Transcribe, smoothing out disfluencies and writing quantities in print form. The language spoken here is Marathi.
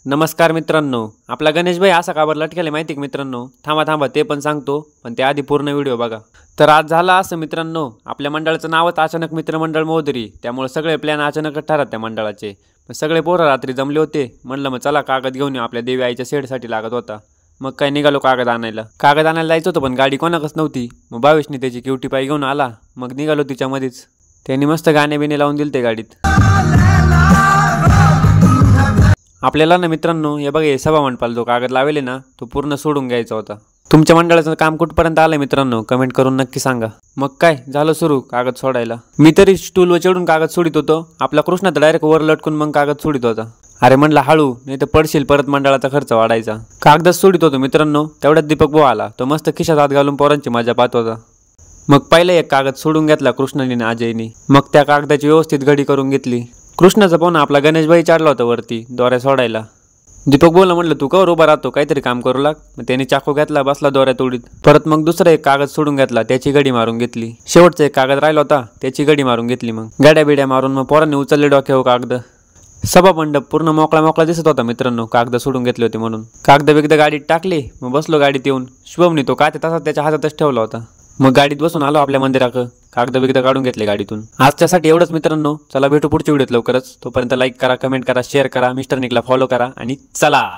नमस्कार मित्रांनो, आपला गणेश भाई असा का बरं लटकेला माहिती का मित्रांनो? थांबा ते पण सांगतो, पण ते आधी पूर्ण व्हिडिओ बघा. तर आज झालं असं मित्रांनो, आपल्या मंडळाचं नावच अचानक मित्रमंडळ मोहदरी, त्यामुळे सगळे प्लॅन अचानकच ठरत त्या मंडळाचे. सगळे पोरं रात्री जमले होते. म्हणलं मग चला कागद घेऊन येऊ, आपल्या देवी आईच्या शेडसाठी लागत होता. मग काय निघालो कागद आणायला. कागद आणायला जायचं होतं, पण गाडी कोणाकच नव्हती. मग भावेशने त्याची क्युटी पाय घेऊन आला. मग निघालो तिच्यामध्येच. त्यांनी मस्त गाणे बिणे लावून दिले ते गाडीत. आपल्याला ना मित्रांनो, हे बघा, हे सभा मंडपाला जो कागद लावले ना, तो पूर्ण सोडून घ्यायचा होता. तुमच्या मंडळाचं काम कुठपर्यंत आलंय मित्रांनो, कमेंट करून नक्की सांगा. मग काय झालं सुरू कागद सोडायला. मी तरी स्टूलवर चढून कागद सोडित होतो. आपला कृष्णा तर डायरेक्ट वर लटकून मग कागद सोडित होता. अरे म्हणलं हळू, नाही तर पडशील, परत मंडळाचा खर्च वाढायचा. कागद सोडित होतो मित्रांनो, तेवढ्यात दीपक भाऊ आला. तो मस्त खिशात हात घालून पोरांची मजा पाहत होता. मग पहिला एक कागद सोडून घेतला कृष्णाने आणि अजयने. मग त्या कागदाची व्यवस्थित घडी करून घेतली. कृष्णाचा पाहुणा आपला गणेश भाई चढला होता वरती दोऱ्या सोडायला. दीपक बोलला, म्हणलं तू कवर उभा राहतो, काहीतरी काम करू लाग. मग त्याने चाकू घेतला, बसला दोऱ्या तोडीत. परत मग दुसरा एक कागद सोडून घेतला, त्याची गडी मारून घेतली. शेवटचा एक कागद राहिला होता, त्याची गडी मारून घेतली. मग गाड्या बिड्या मारून मग पोरांनी उचलले डोक्यावर कागद. सभा मंडप पूर्ण मोकळा दिसत होता मित्रांनो, कागद सोडून घेतले होते म्हणून. कागद बिगद गाडीत टाकले. मग बसलो गाडीत येऊन. शुभमनी तो काय तसा त्याच्या हातातच ठेवला होता. मग गाडीत बसून आलो आपल्या मंदिराक. कागद बिगद काढून घेतले गाडीतून. आजच्यासाठी एवढंच मित्रांनो. चला भेटू पुढच्या व्हिडिओत लवकरच. तोपर्यंत लाईक करा, कमेंट करा, शेअर करा, मिस्टर निकला फॉलो करा आणि चला.